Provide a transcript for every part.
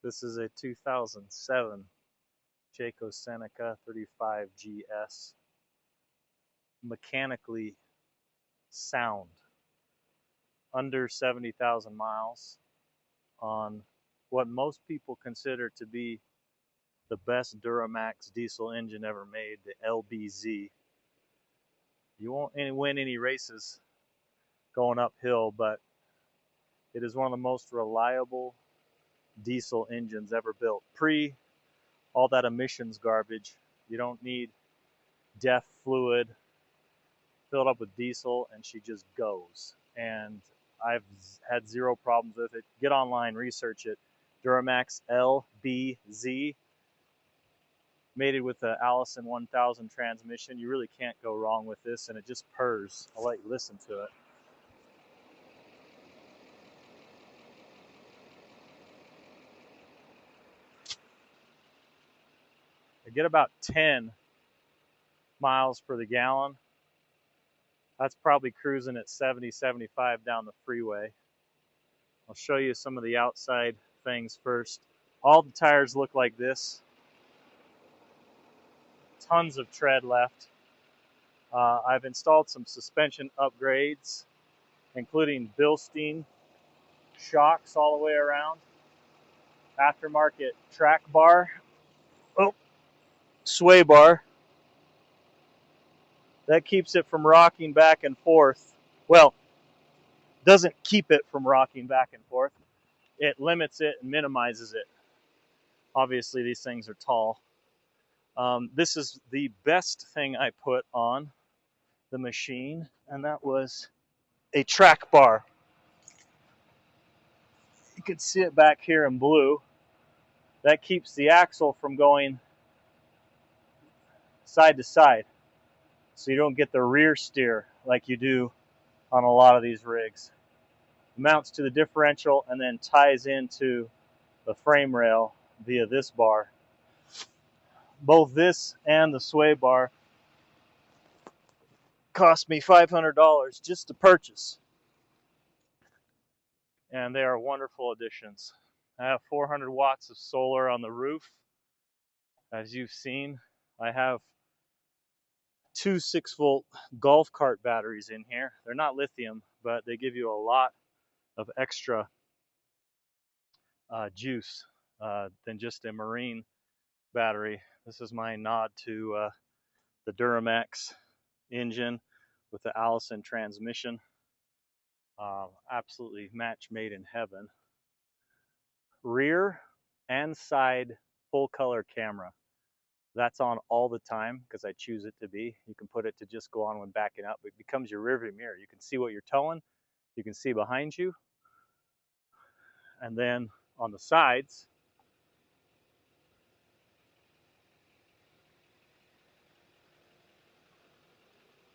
This is a 2007 Jayco Seneca 35 GS. Mechanically sound. Under 70,000 miles on what most people consider to be the best Duramax diesel engine ever made, the LBZ. You won't win any races going uphill, but it is one of the most reliable diesel engines ever built. Pre all that emissions garbage, you don't need DEF fluid, filled up with diesel, and she just goes. And I've had zero problems with it. Get online, research it. Duramax LBZ, mated with the Allison 1000 transmission. You really can't go wrong with this, and it just purrs. I'll let you listen to it. I get about 10 miles per the gallon. That's probably cruising at 70, 75 down the freeway. I'll show you some of the outside things first. All the tires look like this. Tons of tread left. I've installed some suspension upgrades, including Bilstein shocks all the way around. Aftermarket track bar. Oh, sway bar. That keeps it from rocking back and forth. Well, doesn't keep it from rocking back and forth. It limits it and minimizes it. Obviously, these things are tall. This is the best thing I put on the machine, and that was a track bar. You can see it back here in blue. That keeps the axle from going side to side, so you don't get the rear steer like you do on a lot of these rigs. It mounts to the differential and then ties into the frame rail via this bar. Both this and the sway bar cost me $500 just to purchase, and they are wonderful additions. I have 400 watts of solar on the roof. As you've seen, I have two 6-volt golf cart batteries in here. They're not lithium, but they give you a lot of extra juice than just a marine battery. This is my nod to the Duramax engine with the Allison transmission. Absolutely match made in heaven. Rear and side full color camera. That's on all the time because I choose it to be. You can put it to just go on when backing up. It becomes your rearview mirror. You can see what you're towing. You can see behind you. And then on the sides,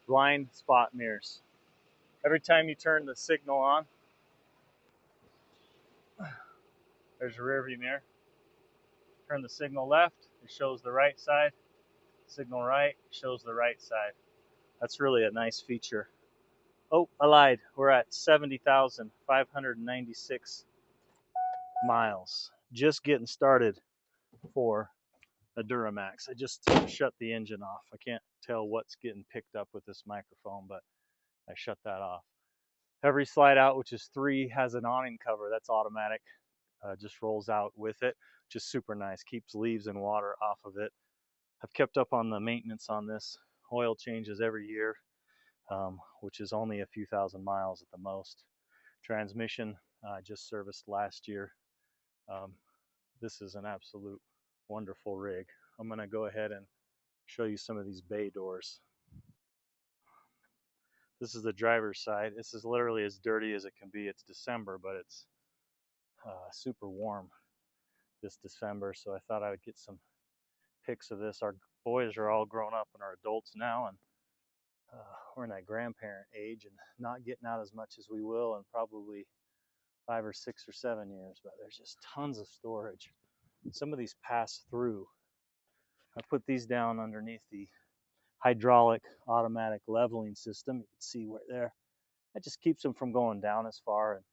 blind spot mirrors. Every time you turn the signal on, there's your rearview mirror. Turn the signal left, it shows the right side. Signal right, shows the right side. That's really a nice feature. Oh, I lied. We're at 70,596 miles. Just getting started for a Duramax. I just shut the engine off. I can't tell what's getting picked up with this microphone, but I shut that off. Every slide out, which is 3, has an awning cover. That's automatic. Just rolls out with it. Just super nice. Keeps leaves and water off of it. I've kept up on the maintenance on this. Oil changes every year, which is only a few thousand miles at the most. Transmission just serviced last year. This is an absolute wonderful rig. I'm going to go ahead and show you some of these bay doors. This is the driver's side. This is literally as dirty as it can be. It's December, but it's super warm this December, so I thought I would get some pics of this. Our boys are all grown up and are adults now, and we're in that grandparent age and not getting out as much as we will in probably 5 or 6 or 7 years, but there's just tons of storage. Some of these pass through. I put these down underneath the hydraulic automatic leveling system. You can see where there. That just keeps them from going down as far and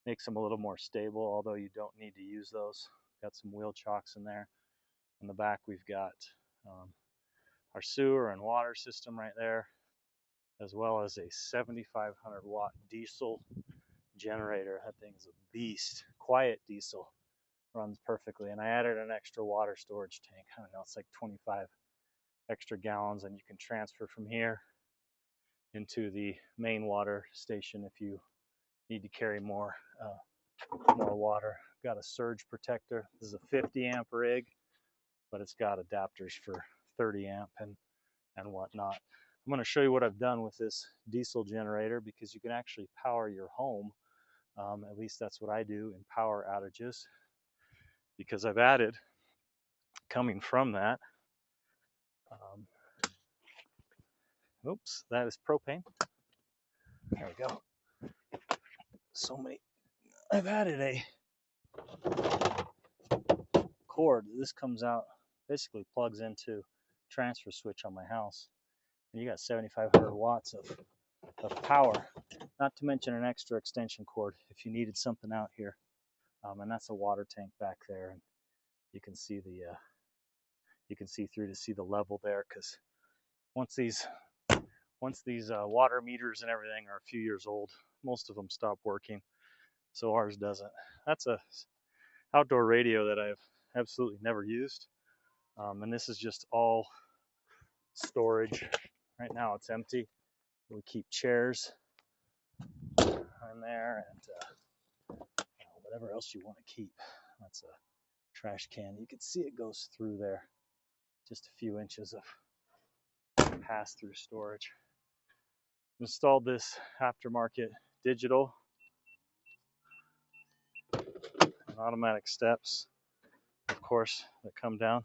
makes them a little more stable, although you don't need to use those. Got some wheel chocks in there. In the back, we've got our sewer and water system right there, as well as a 7,500 watt diesel generator. That thing's a beast. Quiet diesel, runs perfectly. And I added an extra water storage tank. I don't know, it's like 25 extra gallons, and you can transfer from here into the main water station if you need to carry more water. Got a surge protector. This is a 50 amp rig, but it's got adapters for 30 amp and whatnot. I'm going to show you what I've done with this diesel generator, because you can actually power your home. At least that's what I do in power outages, because I've added, coming from that, oops, that is propane. There we go. So many. I've added a cord. This comes out, basically plugs into transfer switch on my house, and you got 7,500 watts of power, not to mention an extra extension cord if you needed something out here. And that's a water tank back there, and you can see you can see through to see the level there, because once these water meters and everything are a few years old, most of them stop working, so ours doesn't. That's a outdoor radio that I've absolutely never used, and this is just all storage. Right now it's empty. We keep chairs in there and whatever else you want to keep. That's a trash can. You can see it goes through there, just a few inches of pass-through storage. Installed this aftermarket digital and automatic steps, of course, that come down.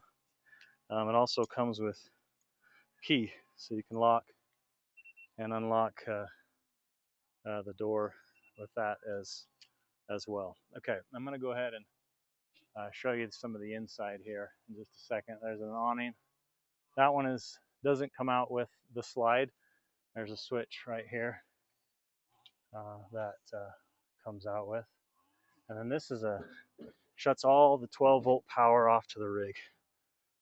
It also comes with key, so you can lock and unlock the door with that as well. Okay, I'm going to go ahead and show you some of the inside here in just a second. There's an awning. That one doesn't come out with the slide. There's a switch right here that comes out with. And then this is shuts all the 12 volt power off to the rig.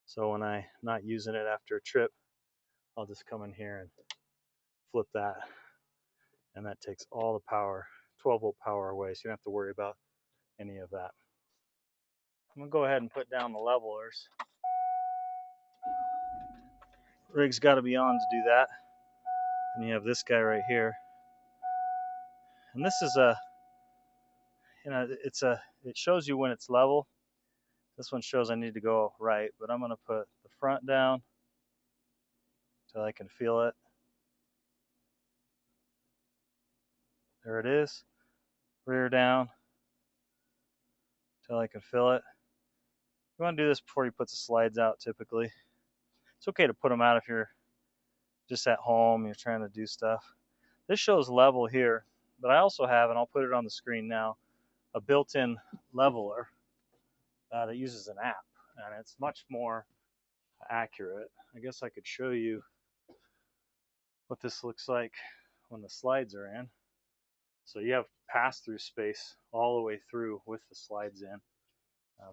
So when I'm not using it after a trip, I'll just come in here and flip that. And that takes all the power, 12 volt power away, so you don't have to worry about any of that. I'm gonna go ahead and put down the levelers. Rig's got to be on to do that. And you have this guy right here. And this is it shows you when it's level. This one shows I need to go right, but I'm gonna put the front down till I can feel it. There it is. Rear down till I can feel it. You want to do this before you put the slides out typically. It's okay to put them out if you're just at home, you're trying to do stuff. This shows level here, but I also have, and I'll put it on the screen now, a built-in leveler that uses an app, and it's much more accurate. I guess I could show you what this looks like when the slides are in. So you have pass-through space all the way through with the slides in.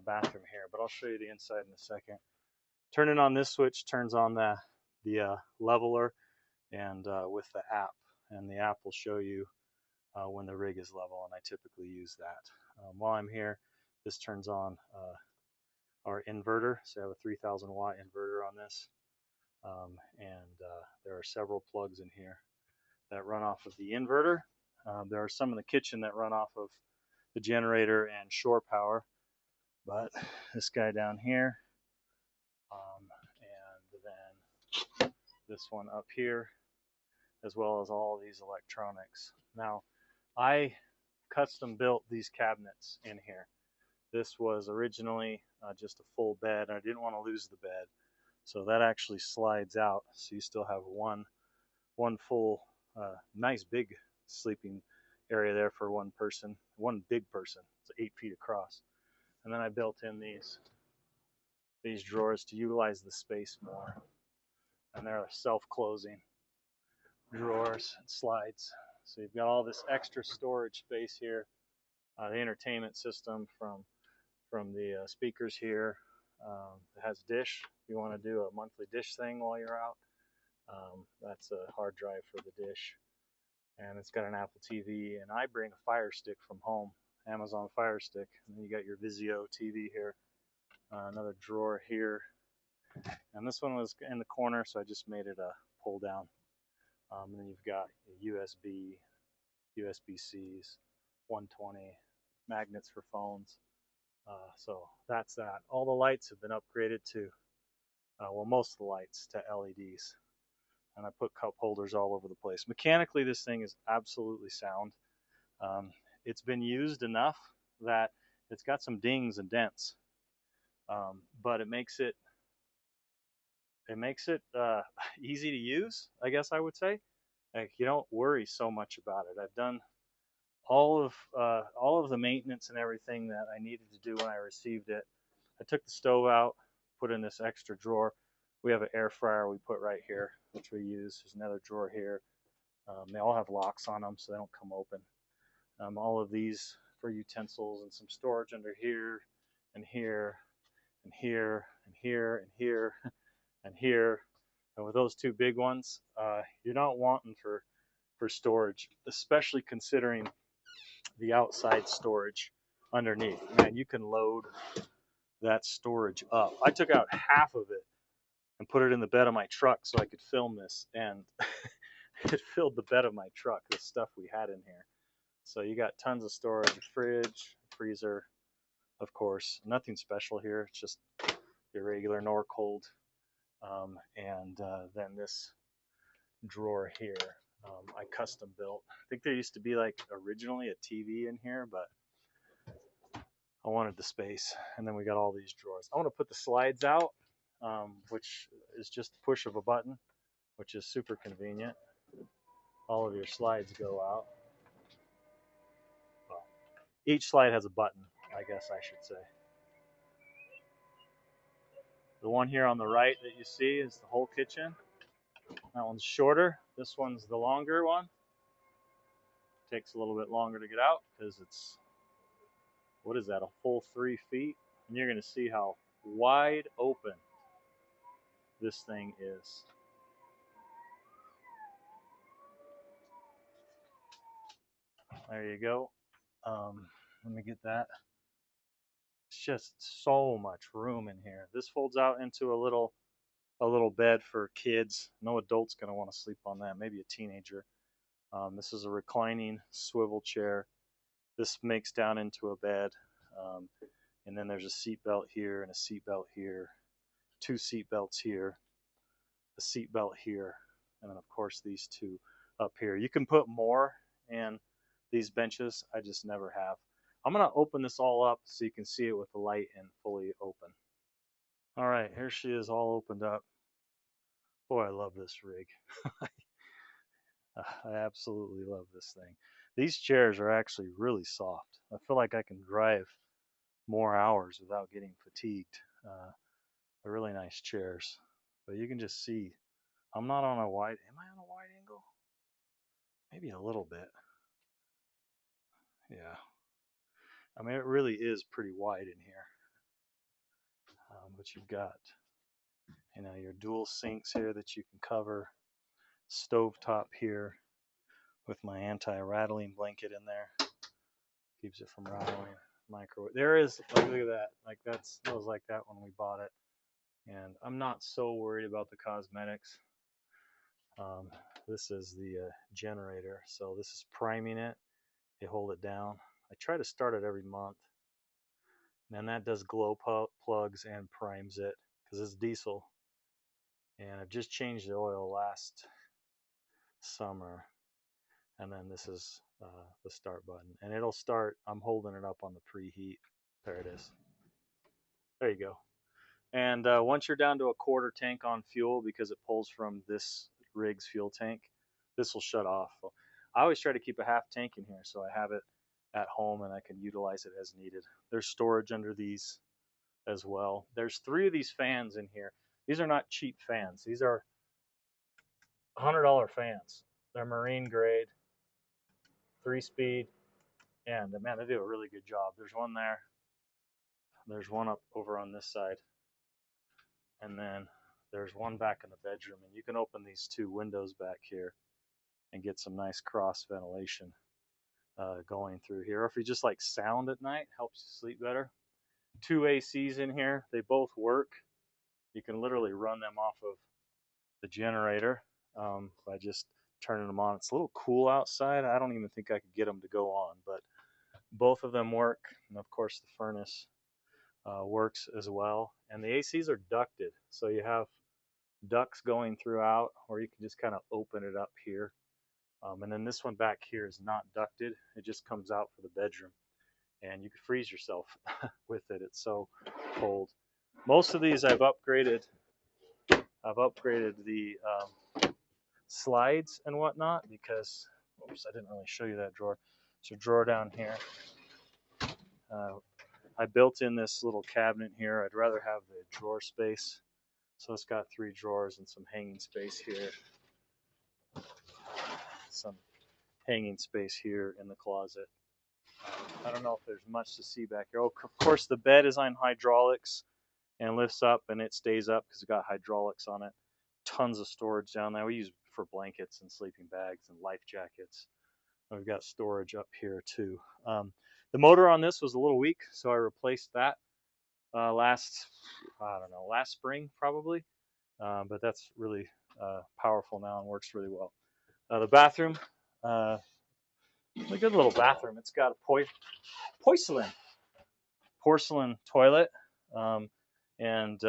Bathroom here, but I'll show you the inside in a second. Turning on this switch turns on the leveler, and with the app, and the app will show you when the rig is level, and I typically use that. While I'm here, this turns on our inverter, so I have a 3,000 watt inverter on this, and there are several plugs in here that run off of the inverter. There are some in the kitchen that run off of the generator and shore power, but this guy down here, and then this one up here, as well as all these electronics. Now, I custom built these cabinets in here. This was originally just a full bed, and I didn't want to lose the bed, so that actually slides out, so you still have one full nice big sleeping area there for one big person. It's 8 feet across. And then I built in these drawers to utilize the space more, and they're self-closing drawers and slides. So you've got all this extra storage space here. The entertainment system from from the speakers here. It has dish. If you want to do a monthly dish thing while you're out, that's a hard drive for the dish. And it's got an Apple TV. And I bring a Fire Stick from home, Amazon Fire Stick. And then you got your Vizio TV here. Another drawer here. And this one was in the corner, so I just made it a pull down. And then you've got USB, USB-Cs, 120, magnets for phones. So that's that. All the lights have been upgraded to, well, most of the lights to LEDs. And I put cup holders all over the place. Mechanically, this thing is absolutely sound. It's been used enough that it's got some dings and dents, but it makes it easy to use, I guess I would say. Like, you don't worry so much about it. I've done all of the maintenance and everything that I needed to do when I received it. I took the stove out, put in this extra drawer. We have an air fryer we put right here, which we use. There's another drawer here. They all have locks on them, so they don't come open. All of these for utensils and some storage under here and here and here and here and here and here. And with those two big ones, you're not wanting for storage, especially considering the outside storage underneath. Man, you can load that storage up. I took out half of it and put it in the bed of my truck so I could film this, and it filled the bed of my truck, the stuff we had in here. So you got tons of storage, a fridge, freezer, of course. Nothing special here. It's just your regular nor cold. And then this drawer here, I custom built. I think there used to be like originally a TV in here, but I wanted the space. And then we got all these drawers. I want to put the slides out, which is just the push of a button, which is super convenient. All of your slides go out. Well, each slide has a button, I guess I should say. The one here on the right that you see is the whole kitchen. That one's shorter. This one's the longer one. Takes a little bit longer to get out because it's, what is that, a full 3 feet? And you're going to see how wide open this thing is. There you go. Let me get that. It's just so much room in here. This folds out into a little bed for kids. No adult's going to want to sleep on that. Maybe a teenager. This is a reclining swivel chair. This makes down into a bed. And then there's a seat belt here and a seat belt here. 2 seat belts here. A seat belt here. And then of course these 2 up here. You can put more in these benches. I just never have. I'm going to open this all up so you can see it with the light and fully open. All right, here she is all opened up. Boy, I love this rig. I absolutely love this thing. These chairs are actually really soft. I feel like I can drive more hours without getting fatigued. They're really nice chairs. But you can just see, I'm not on a wide, am I on a wide angle? Maybe a little bit. Yeah. I mean, it really is pretty wide in here. But you've got, your dual sinks here that you can cover. Stovetop here with my anti-rattling blanket in there. Keeps it from rattling. Microwave. There is, look at that. Like that was like that when we bought it. And I'm not so worried about the cosmetics. This is the generator. So this is priming it. You hold it down. I try to start it every month. And that does glow plugs and primes it because it's diesel. And I've just changed the oil last summer. And then this is the start button. And it'll start, I'm holding it up on the preheat. There it is. There you go. And once you're down to a quarter tank on fuel, because it pulls from this rig's fuel tank, this will shut off. I always try to keep a half tank in here so I have it at home and I can utilize it as needed. There's storage under these as well. There's 3 of these fans in here. These are not cheap fans. These are $100 fans. They're marine grade, 3-speed, and man, they do a really good job. There's one there. There's one up over on this side, and then there's one back in the bedroom. And you can open these two windows back here and get some nice cross ventilation going through here. Or if you just like sound at night, helps you sleep better. Two ACs in here. They both work. You can literally run them off of the generator by just turning them on. It's a little cool outside. I don't even think I could get them to go on, but both of them work. And of course the furnace works as well. And the ACs are ducted, so you have ducts going throughout, or you can just kind of open it up here. And then this one back here is not ducted. It just comes out for the bedroom, and you can freeze yourself with it. It's so cold. Most of these I've upgraded the slides and whatnot because, oops, I didn't really show you that drawer. So drawer down here. I built in this little cabinet here. I'd rather have the drawer space. So it's got 3 drawers and some hanging space here. Some hanging space here in the closet. I don't know if there's much to see back here. Oh, of course, the bed is on hydraulics and lifts up and it stays up because it's got hydraulics on it. Tons of storage down there. We use it for blankets and sleeping bags and life jackets. We've got storage up here too. The motor on this was a little weak, so I replaced that last spring probably. But that's really powerful now and works really well. The bathroom, a good little bathroom. It's got a porcelain toilet, and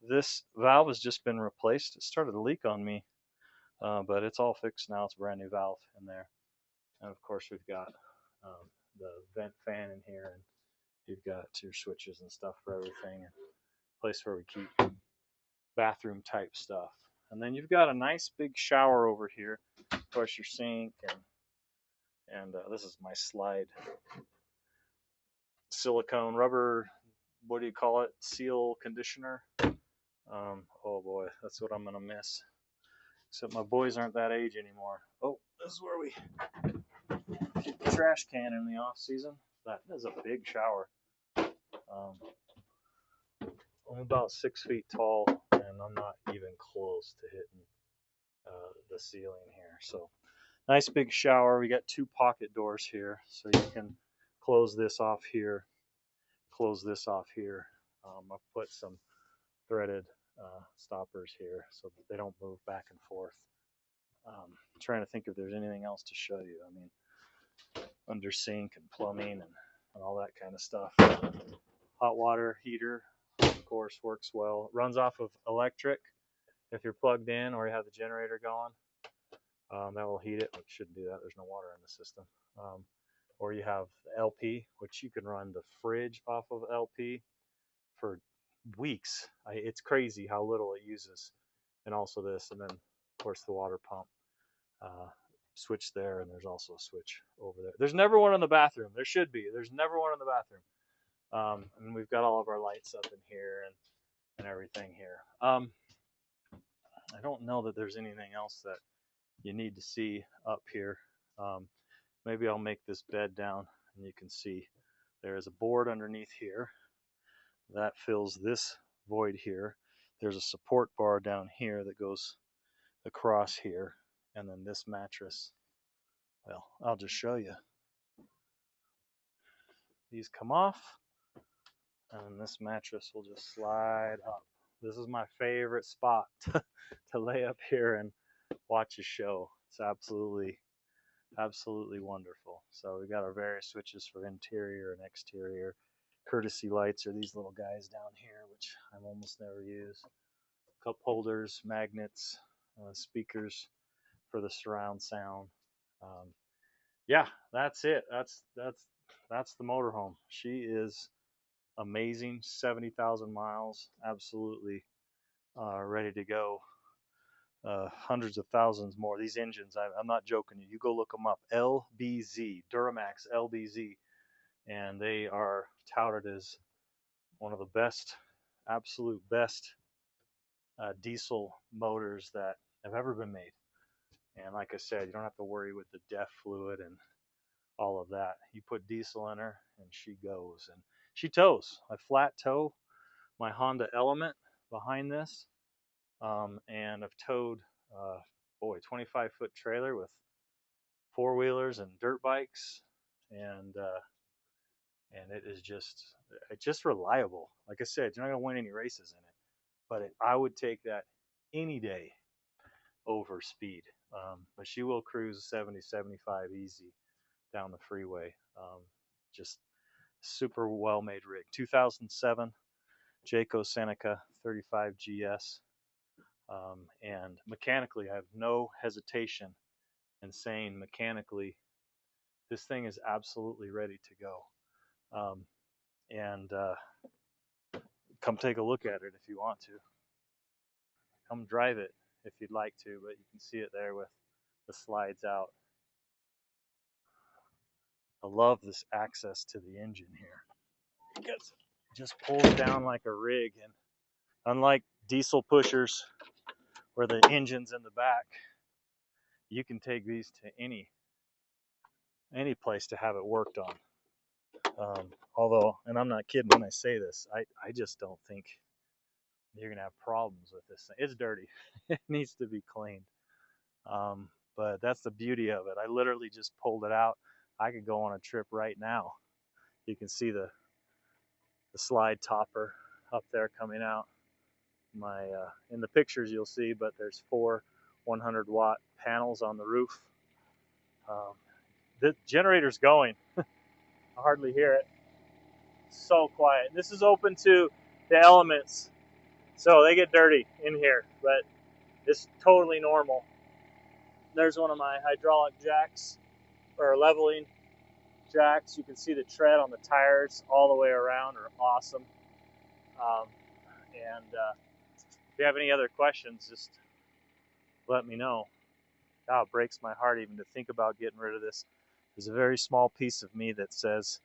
this valve has just been replaced. It started to leak on me, but it's all fixed now. It's a brand new valve in there. And of course we've got the vent fan in here, and you've got your switches and stuff for everything, and a place where we keep bathroom type stuff. And then you've got a nice big shower over here. Of course your sink, and this is my slide. Silicone rubber, what do you call it? Seal conditioner. Oh boy, that's what I'm gonna miss. Except my boys aren't that age anymore. Oh, this is where we keep the trash can in the off season. That is a big shower. I'm about 6 feet tall, and I'm not even close to hitting the ceiling here. So nice big shower. We got 2 pocket doors here, so you can close this off here, close this off here. I've put some threaded stoppers here so that they don't move back and forth. I'm trying to think if there's anything else to show you. I mean, under sink and plumbing and all that kind of stuff. Hot water heater, of course, works well. Runs off of electric if you're plugged in or you have the generator going. That will heat it. We shouldn't do that. There's no water in the system. Or you have LP, which you can run the fridge off of LP for weeks. It's crazy how little it uses. And also this, and then of course the water pump. Switch there, and there's also a switch over there. There's never one in the bathroom. There should be. There's never one in the bathroom. And we've got all of our lights up in here and everything here. I don't know that there's anything else that you need to see up here. Maybe I'll make this bed down and you can see there is a board underneath here that fills this void here. There's a support bar down here that goes across here, and then this mattress, well, I'll just show you. These come off, and this mattress will just slide up. This is my favorite spot to lay up here and watch a show. It's absolutely wonderful. So we got our various switches for interior and exterior. Courtesy lights are these little guys down here, which I almost never use. Cup holders, magnets, speakers for the surround sound. Yeah, that's it. That's the motorhome. She is amazing. 70,000 miles, absolutely ready to go. Hundreds of thousands more. These engines, I'm not joking you. You go look them up. LBZ, Duramax LBZ, and they are touted as one of the best, absolute best diesel motors that have ever been made. And like I said, you don't have to worry with the DEF fluid and all of that. You put diesel in her and she goes. And she tows. I flat tow my Honda Element behind this, and I've towed, boy, 25-foot trailer with four-wheelers and dirt bikes, and it is just reliable. Like I said, you're not gonna win any races in it, but I would take that any day over speed. But she will cruise 70, 75 easy down the freeway. Just super well made rig. 2007 Jayco Seneca 35 GS. And mechanically, I have no hesitation in saying mechanically, this thing is absolutely ready to go. And come take a look at it if you want to. Come drive it if you'd like to, but you can see it there with the slides out. I love this access to the engine here because it just pulls down like a rig, and unlike diesel pushers where the engine's in the back, you can take these to any place to have it worked on. Although, and I'm not kidding when I say this, I just don't think you're gonna have problems with this thing. It's dirty. It needs to be cleaned. But that's the beauty of it. I literally just pulled it out. I could go on a trip right now. You can see the slide topper up there coming out. My in the pictures you'll see, but there's 4 100-watt panels on the roof. The generator's going. I hardly hear it. So quiet. This is open to the elements, so they get dirty in here, but it's totally normal. There's one of my hydraulic jacks, or leveling jacks. You can see the tread on the tires all the way around are awesome. And if you have any other questions, just let me know. God, it breaks my heart even to think about getting rid of this. There's a very small piece of me that says,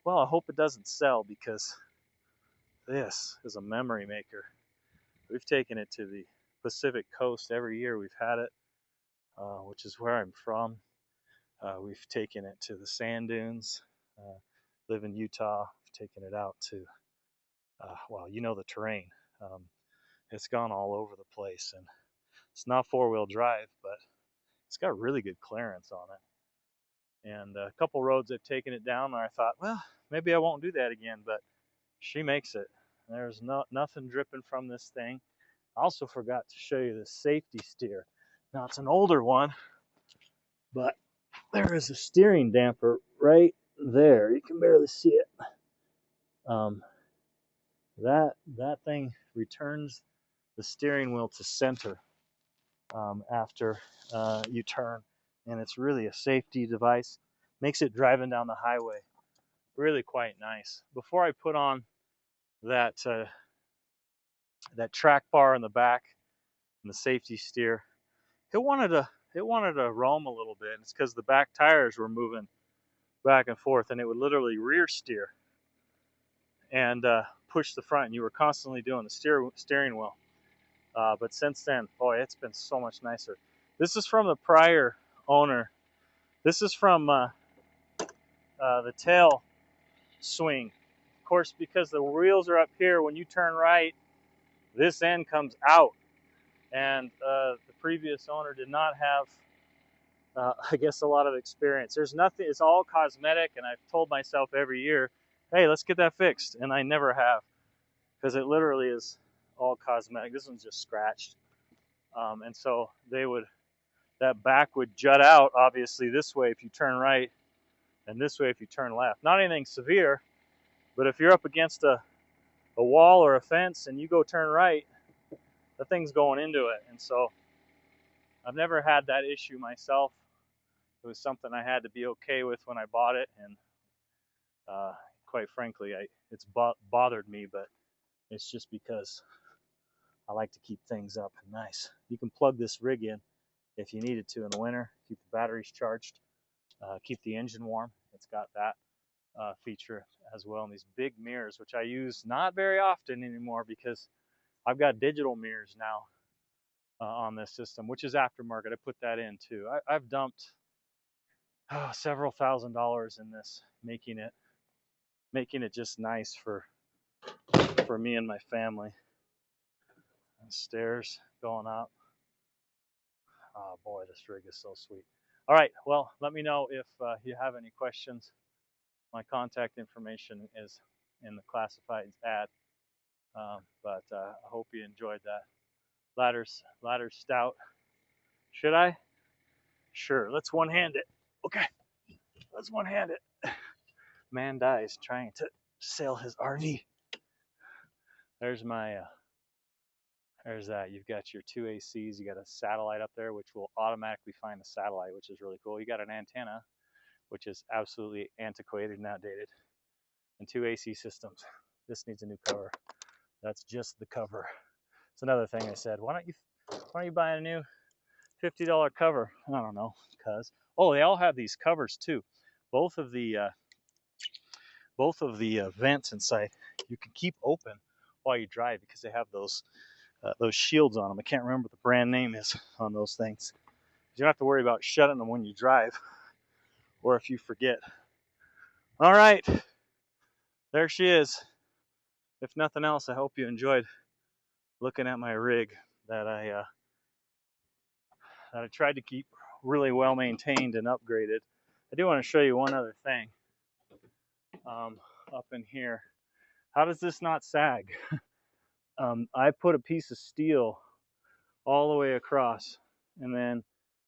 well, I hope it doesn't sell, because this is a memory maker. We've taken it to the Pacific Coast every year we've had it, which is where I'm from. We've taken it to the sand dunes. Live in Utah. We've taken it out to, well, you know the terrain. It's gone all over the place, and it's not four-wheel drive, but it's got really good clearance on it. And a couple roads I've taken it down where I thought, well, maybe I won't do that again, but she makes it. There's nothing dripping from this thing. I also forgot to show you the safety steer. Now, it's an older one, but there is a steering damper right there. You can barely see it. That thing returns the steering wheel to center after you turn, and it's really a safety device. Makes it driving down the highway really quite nice. Before I put on that track bar in the back and the safety steer, it wanted to roam a little bit. It's because the back tires were moving back and forth, and it would literally rear steer and push the front, and you were constantly doing the steering wheel. But since then, boy, it's been so much nicer. This is from the prior owner. This is from the tail swing. Of course, because the wheels are up here, when you turn right, this end comes out. And the previous owner did not have, I guess, a lot of experience. There's nothing, it's all cosmetic, and I've told myself every year, hey, let's get that fixed. And I never have, because it literally is all cosmetic. This one's just scratched. And so that back would jut out, obviously, this way if you turn right, and this way if you turn left. Not anything severe, but if you're up against a wall or a fence and you go turn right, the thing's going into it. And so I've never had that issue myself. It was something I had to be okay with when I bought it, and quite frankly, it's bothered me, but it's just because I like to keep things up and nice. You can plug this rig in if you needed to in the winter, keep the batteries charged, keep the engine warm. It's got that feature as well. And these big mirrors, which I use not very often anymore because I've got digital mirrors now on this system, which is aftermarket. I put that in too. I've dumped several $1,000s in this, making it making it just nice for me and my family. And stairs going up. Oh boy, this rig is so sweet. All right, well, let me know if you have any questions. My contact information is in the classifieds ad. But I hope you enjoyed that. Ladder stout. Should I? Sure, let's one-hand it. Okay, let's one-hand it. Man dies trying to sail his RV. There's my, there's that. You've got your 2 ACs. You got a satellite up there, which will automatically find the satellite, which is really cool. You got an antenna, which is absolutely antiquated and outdated, and 2 AC systems. This needs a new cover. That's just the cover. It's another thing I said. Why don't you buy a new $50 cover? I don't know, cause they all have these covers too. Both of the vents inside you can keep open while you drive because they have those shields on them. I can't remember what the brand name is on those things. You don't have to worry about shutting them when you drive or if you forget. All right, there she is. If nothing else, I hope you enjoyed looking at my rig that I tried to keep really well maintained and upgraded. I do want to show you one other thing up in here. How does this not sag? I put a piece of steel all the way across and then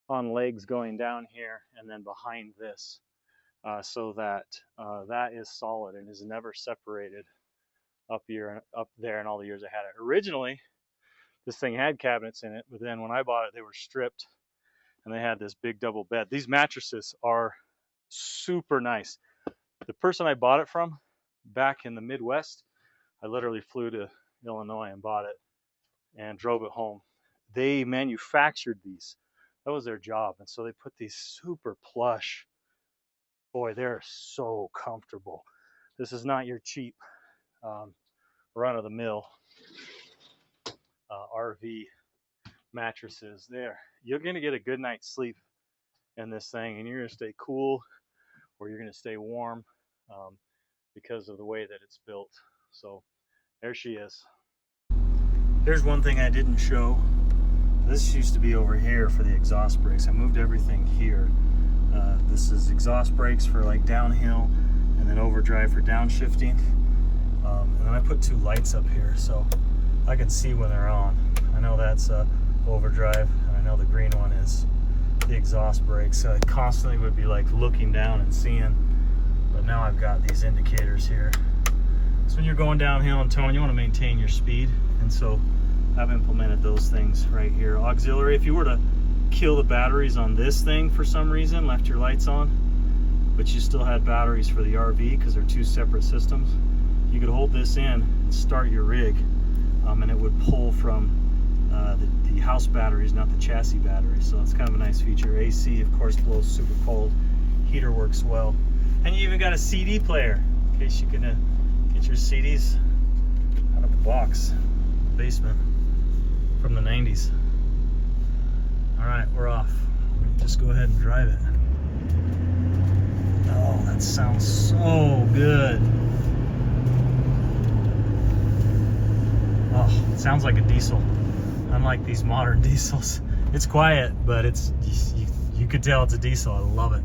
on legs going down here and then behind this so that that is solid and is never separated up there in all the years I had it. Originally, this thing had cabinets in it, but then when I bought it, they were stripped and they had this big double bed. These mattresses are super nice. The person I bought it from back in the Midwest, I literally flew to Illinois and bought it and drove it home. They manufactured these. That was their job. And so they put these super plush. Boy, they're so comfortable. This is not your cheap run-of-the-mill RV mattresses. You're going to get a good night's sleep in this thing, and you're going to stay cool or you're going to stay warm because of the way that it's built. So there she is. Here's one thing I didn't show. This used to be over here for the exhaust brakes. I moved everything here. This is exhaust brakes for like downhill and then overdrive for downshifting. And then I put 2 lights up here so I can see when they're on. I know that's overdrive, and I know the green one is the exhaust brakes. So I constantly would be like looking down and seeing, but now I've got these indicators here. So when you're going downhill and towing, you want to maintain your speed, and so I've implemented those things right here. Auxiliary, if you were to kill the batteries on this thing for some reason, left your lights on, but you still had batteries for the RV because they're 2 separate systems, you could hold this in and start your rig, and it would pull from the house batteries, not the chassis batteries. So it's kind of a nice feature. AC, of course, blows super cold. Heater works well. And you even got a CD player in case you can get your CDs out of the box, basement, from the 90s. All right, we're off. Just go ahead and drive it. Oh, that sounds so good. Oh, it sounds like a diesel. Unlike these modern diesels. It's quiet, but you could tell it's a diesel. I love it.